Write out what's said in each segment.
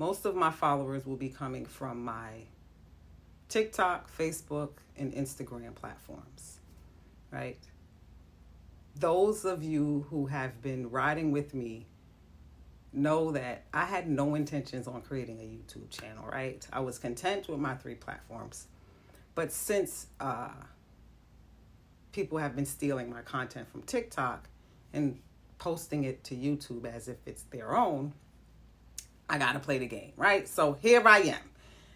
Most of my followers will be coming from my TikTok, Facebook, and Instagram platforms, right? Those of you who have been riding with me know that I had no intentions on creating a YouTube channel, right? I was content with my 3 platforms. But since people have been stealing my content from TikTok and posting it to YouTube as if it's their own, I gotta play the game, right? So here I am.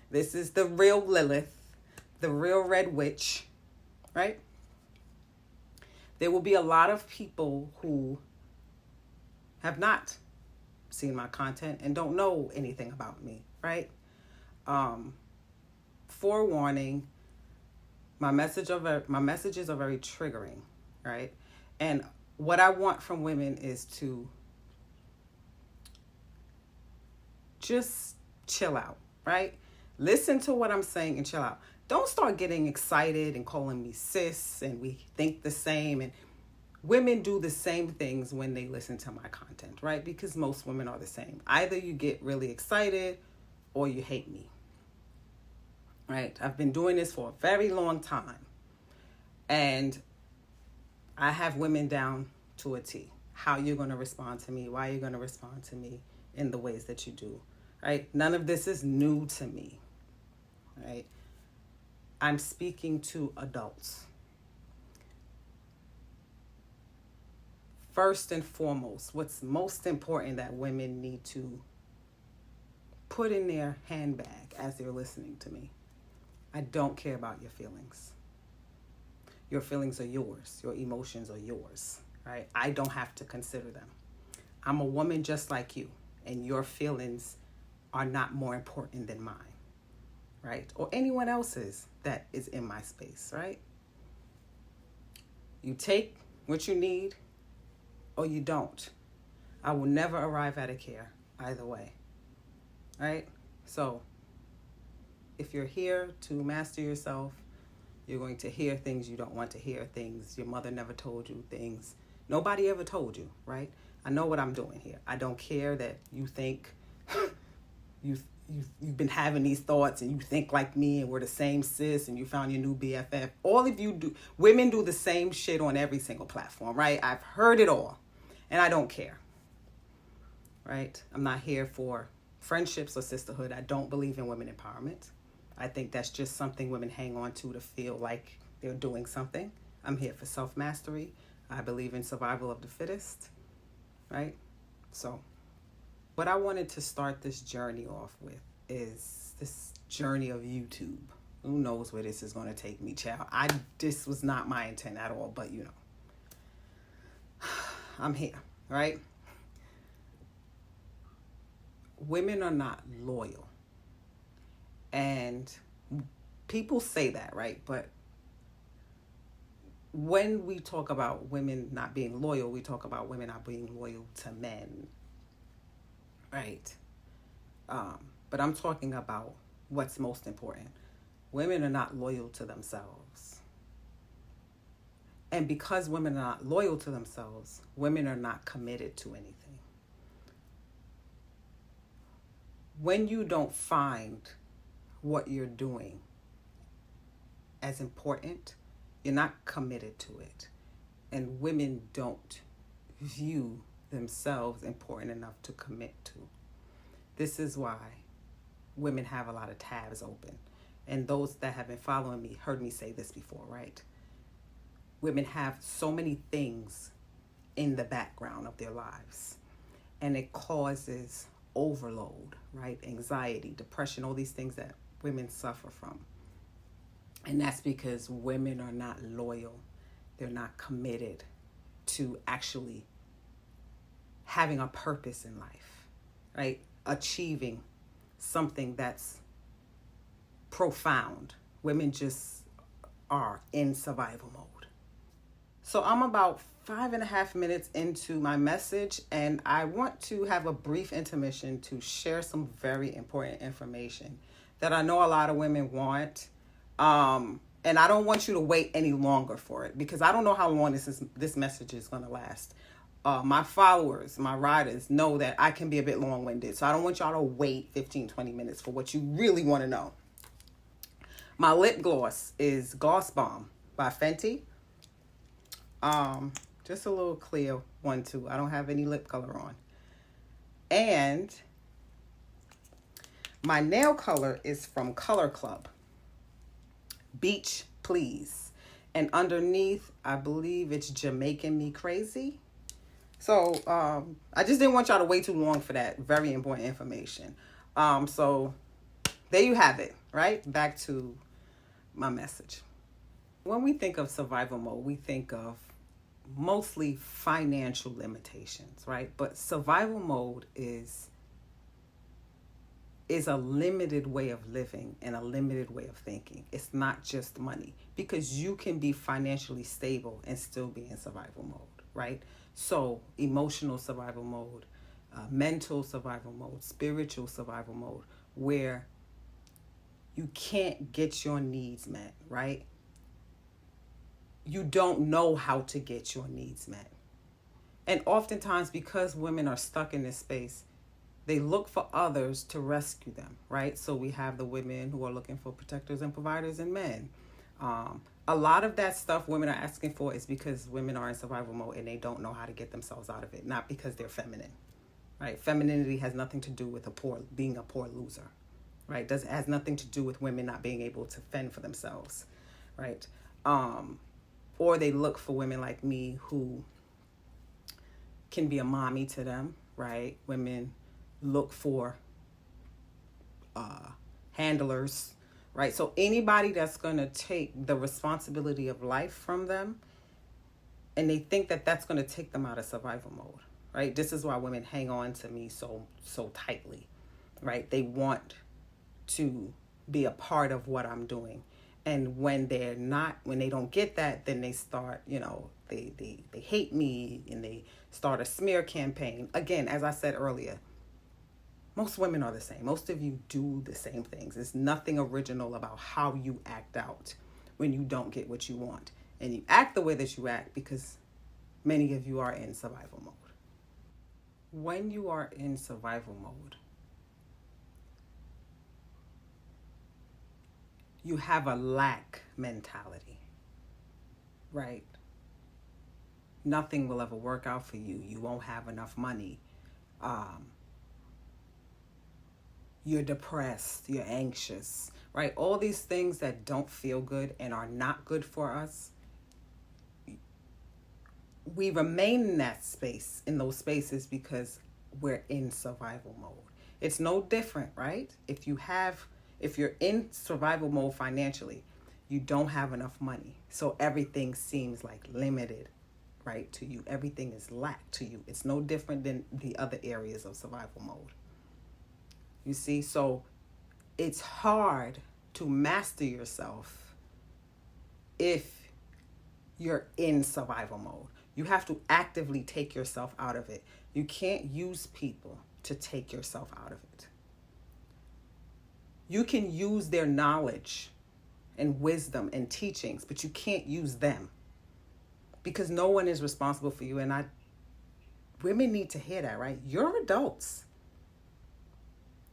This is the real Lilith, the real Red Witch, right? There will be a lot of people who have not seen my content and don't know anything about me, right? Forewarning, my messages are very triggering, right? And what I want from women is to just chill out, right? Listen to what I'm saying and chill out. Don't start getting excited and calling me sis and we think the same. And women do the same things when they listen to my content, right? Because most women are the same. Either you get really excited or you hate me, right? I've been doing this for a very long time. And I have women down to a T. How you're going to respond to me, why you're going to respond to me in the ways that you do, right? None of this is new to me, right? I'm speaking to adults. First and foremost, what's most important that women need to put in their handbag as they're listening to me. I don't care about your feelings. Your feelings are yours. Your emotions are yours, right? I don't have to consider them. I'm a woman just like you, and your feelings are not more important than mine, right? Or anyone else's that is in my space, right? You take what you need or you don't. I will never arrive at a care either way, right? So if you're here to master yourself, you're going to hear things you don't want to hear, things your mother never told you, things nobody ever told you, right? I know what I'm doing here. I don't care that you think you've been having these thoughts and you think like me and we're the same sis and you found your new BFF. All of you do, women do the same shit on every single platform, right? I've heard it all and I don't care, right? I'm not here for friendships or sisterhood. I don't believe in women empowerment. I think that's just something women hang on to feel like they're doing something. I'm here for self-mastery. I believe in survival of the fittest, right? So what I wanted to start this journey off with is this journey of YouTube. Who knows where this is going to take me, child? This was not my intent at all, but you know, I'm here, right? Women are not loyal. And people say that, right? But when we talk about women not being loyal, we talk about women not being loyal to men, right? But I'm talking about what's most important. Women are not loyal to themselves. And because women are not loyal to themselves, women are not committed to anything. When you don't find what you're doing as important, you're not committed to it. And women don't view themselves important enough to commit to. This is why women have a lot of tabs open. And those that have been following me heard me say this before, right? Women have so many things in the background of their lives. And it causes overload, right? Anxiety, depression, all these things that women suffer from. And that's because women are not loyal. They're not committed to actually having a purpose in life, right? Achieving something that's profound. Women just are in survival mode. So I'm about 5.5 minutes into my message, and I want to have a brief intermission to share some very important information that I know a lot of women want. And I don't want you to wait any longer for it because I don't know how long this message is going to last. my followers, my riders know that I can be a bit long-winded. So I don't want y'all to wait 15, 20 minutes for what you really want to know. My lip gloss is Gloss Bomb by Fenty. Just a little clear one too. I don't have any lip color on. And my nail color is from Color Club. Beach Please. And underneath, I believe it's Jamaican Me Crazy. So I just didn't want y'all to wait too long for that very important information. So there you have it, right? Back to my message. When we think of survival mode, we think of mostly financial limitations, right? But survival mode is a limited way of living and a limited way of thinking. It's not just money, because you can be financially stable and still be in survival mode, right? So emotional survival mode, mental survival mode, spiritual survival mode, where you can't get your needs met, right? You don't know how to get your needs met. And oftentimes, because women are stuck in this space, they look for others to rescue them, right? So we have the women who are looking for protectors and providers and men. A lot of that stuff women are asking for is because women are in survival mode and they don't know how to get themselves out of it, not because they're feminine, right? Femininity has nothing to do with being a poor loser, right? It has nothing to do with women not being able to fend for themselves, right? Or they look for women like me who can be a mommy to them, right? Women look for handlers, right? So anybody that's going to take the responsibility of life from them, and they think that that's going to take them out of survival mode, right? This is why women hang on to me so tightly, right? They want to be a part of what I'm doing. And when they don't get that, then they start, they hate me and they start a smear campaign. Again, as I said earlier, most women are the same. Most of you do the same things. There's nothing original about how you act out when you don't get what you want. And you act the way that you act because many of you are in survival mode. When you are in survival mode, you have a lack mentality, right? Nothing will ever work out for you. You won't have enough money. You're depressed, you're anxious, right? All these things that don't feel good and are not good for us. We remain in that space, in those spaces, because we're in survival mode. It's no different, right? If you're in survival mode financially, you don't have enough money. So everything seems like limited, right, to you. Everything is lacked to you. It's no different than the other areas of survival mode. You see, so it's hard to master yourself if you're in survival mode. You have to actively take yourself out of it. You can't use people to take yourself out of it. You can use their knowledge and wisdom and teachings, but you can't use them because no one is responsible for you. And women need to hear that, right? You're adults.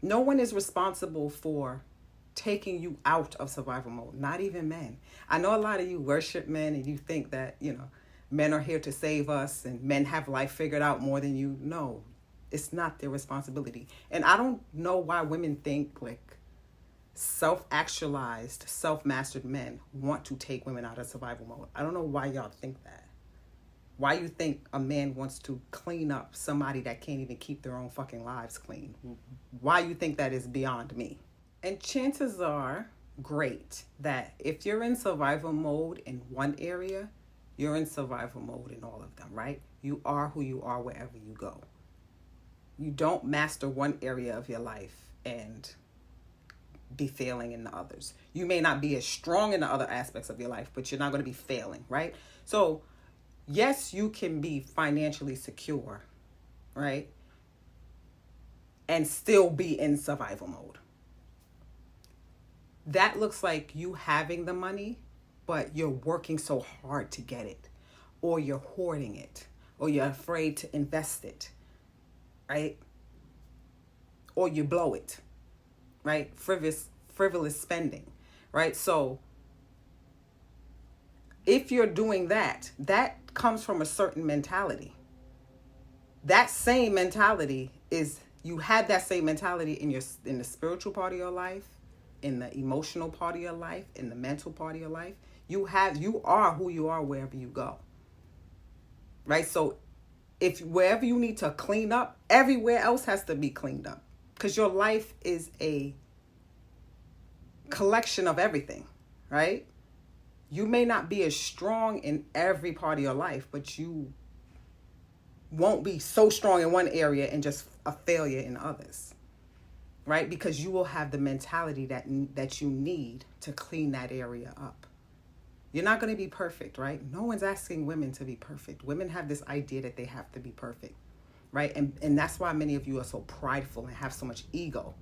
No one is responsible for taking you out of survival mode, not even men. I know a lot of you worship men and you think that, men are here to save us and men have life figured out more than you. No, it's not their responsibility. And I don't know why women think like self-actualized, self-mastered men want to take women out of survival mode. I don't know why y'all think that. Why you think a man wants to clean up somebody that can't even keep their own fucking lives clean? Why you think that is beyond me? And chances are great that if you're in survival mode in one area, you're in survival mode in all of them, right? You are who you are wherever you go. You don't master one area of your life and be failing in the others. You may not be as strong in the other aspects of your life, but you're not going to be failing, right? So yes, you can be financially secure, right? And still be in survival mode. That looks like you having the money, but you're working so hard to get it, or you're hoarding it, or you're afraid to invest it, right? Or you blow it, right? Frivolous spending, right? So if you're doing that, that comes from a certain mentality. That same mentality is, you had that same mentality in the spiritual part of your life, in the emotional part of your life, in the mental part of your life. You are who you are wherever you go. Right? So if wherever you need to clean up, everywhere else has to be cleaned up. Because your life is a collection of everything, right? You may not be as strong in every part of your life, but you won't be so strong in one area and just a failure in others, right? Because you will have the mentality that you need to clean that area up. You're not going to be perfect, right? No one's asking women to be perfect. Women have this idea that they have to be perfect, right? And that's why many of you are so prideful and have so much ego.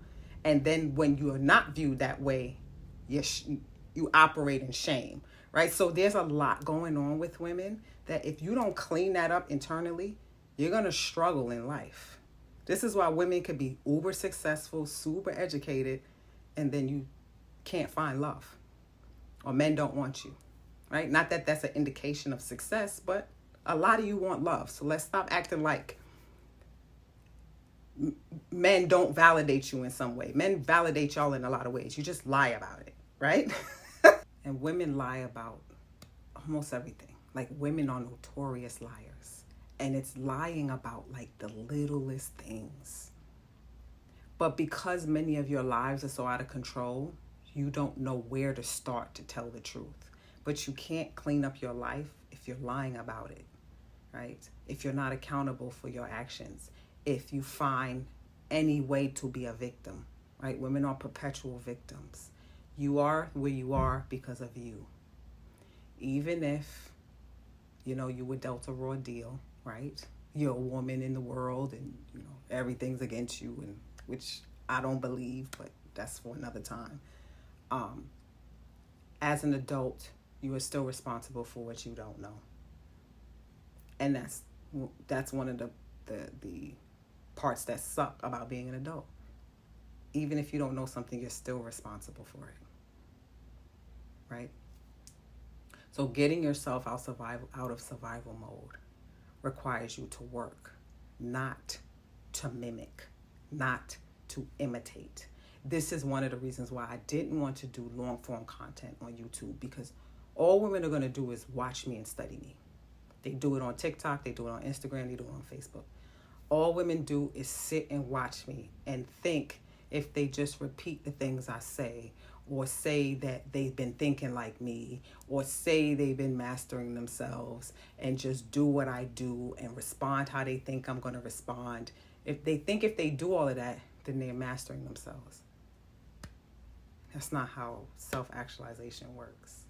And then when you are not viewed that way, you operate in shame, right? So there's a lot going on with women that if you don't clean that up internally, you're going to struggle in life. This is why women can be uber successful, super educated, and then you can't find love, or men don't want you, right? Not that that's an indication of success, but a lot of you want love. So let's stop acting like men don't validate you in some way. Men validate y'all in a lot of ways. You just lie about it, right? And women lie about almost everything. Like, women are notorious liars. And it's lying about like the littlest things. But because many of your lives are so out of control, you don't know where to start to tell the truth. But you can't clean up your life if you're lying about it, right? If you're not accountable for your actions, if you find any way to be a victim, right? Women are perpetual victims. You are where you are because of you. Even if, you were dealt a raw deal, right? You're a woman in the world and, everything's against you, and which I don't believe, but that's for another time. As an adult, you are still responsible for what you don't know. And that's one of the parts that suck about being an adult. Even if you don't know something, you're still responsible for it, right? So getting yourself out of survival mode requires you to work, not to mimic, not to imitate. This is one of the reasons why I didn't want to do long form content on YouTube, because all women are going to do is watch me and study me. They do it on TikTok, they do it on Instagram, they do it on Facebook. All women do is sit and watch me and think if they just repeat the things I say, or say that they've been thinking like me, or say they've been mastering themselves and just do what I do and respond how they think I'm going to respond. If they do all of that, then they're mastering themselves. That's not how self-actualization works,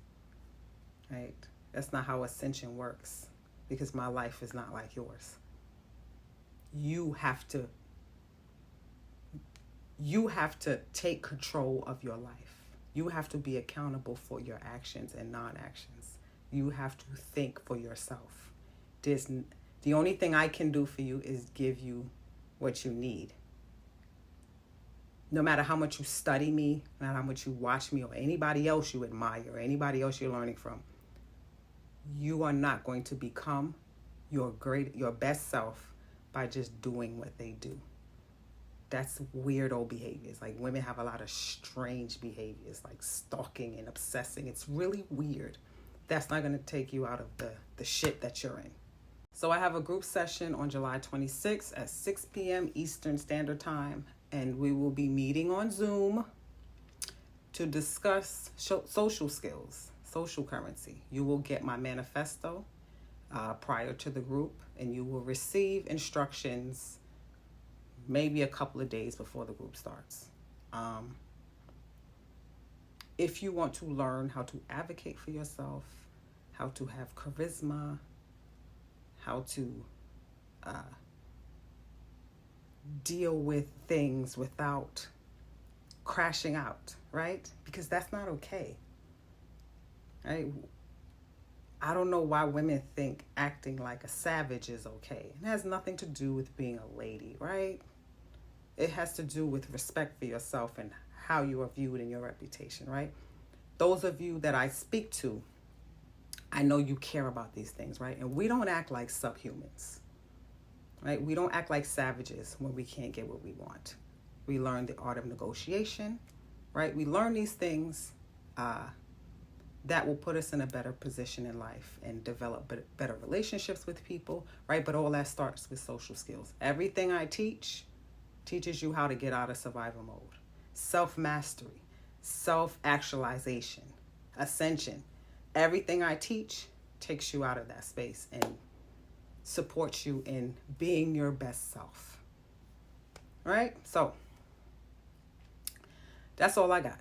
right? That's not how ascension works, because my life is not like yours. You have to take control of your life. You have to be accountable for your actions and non-actions. You have to think for yourself. The only thing I can do for you is give you what you need. No matter how much you study me, no matter how much you watch me, or anybody else you admire, or anybody else you're learning from, you are not going to become your best self by just doing what they do. That's weirdo behaviors. Like, women have a lot of strange behaviors, like stalking and obsessing. It's really weird. That's not going to take you out of the shit that you're in. So I have a group session on July 26th at 6 p.m. Eastern Standard Time, and we will be meeting on Zoom to discuss social skills, social currency. You will get my manifesto prior to the group, and you will receive instructions maybe a couple of days before the group starts. If you want to learn how to advocate for yourself, how to have charisma, how to deal with things without crashing out, right? Because that's not okay, right? I don't know why women think acting like a savage is okay. It has nothing to do with being a lady, right? It has to do with respect for yourself and how you are viewed in your reputation, right? Those of you that I speak to, I know you care about these things, right? And we don't act like subhumans, right? We don't act like savages when we can't get what we want. We learn the art of negotiation, right? We learn these things that will put us in a better position in life and develop better relationships with people, right? But all that starts with social skills. Everything I teach teaches you how to get out of survival mode. Self-mastery, self-actualization, ascension. Everything I teach takes you out of that space and supports you in being your best self. All right? So that's all I got.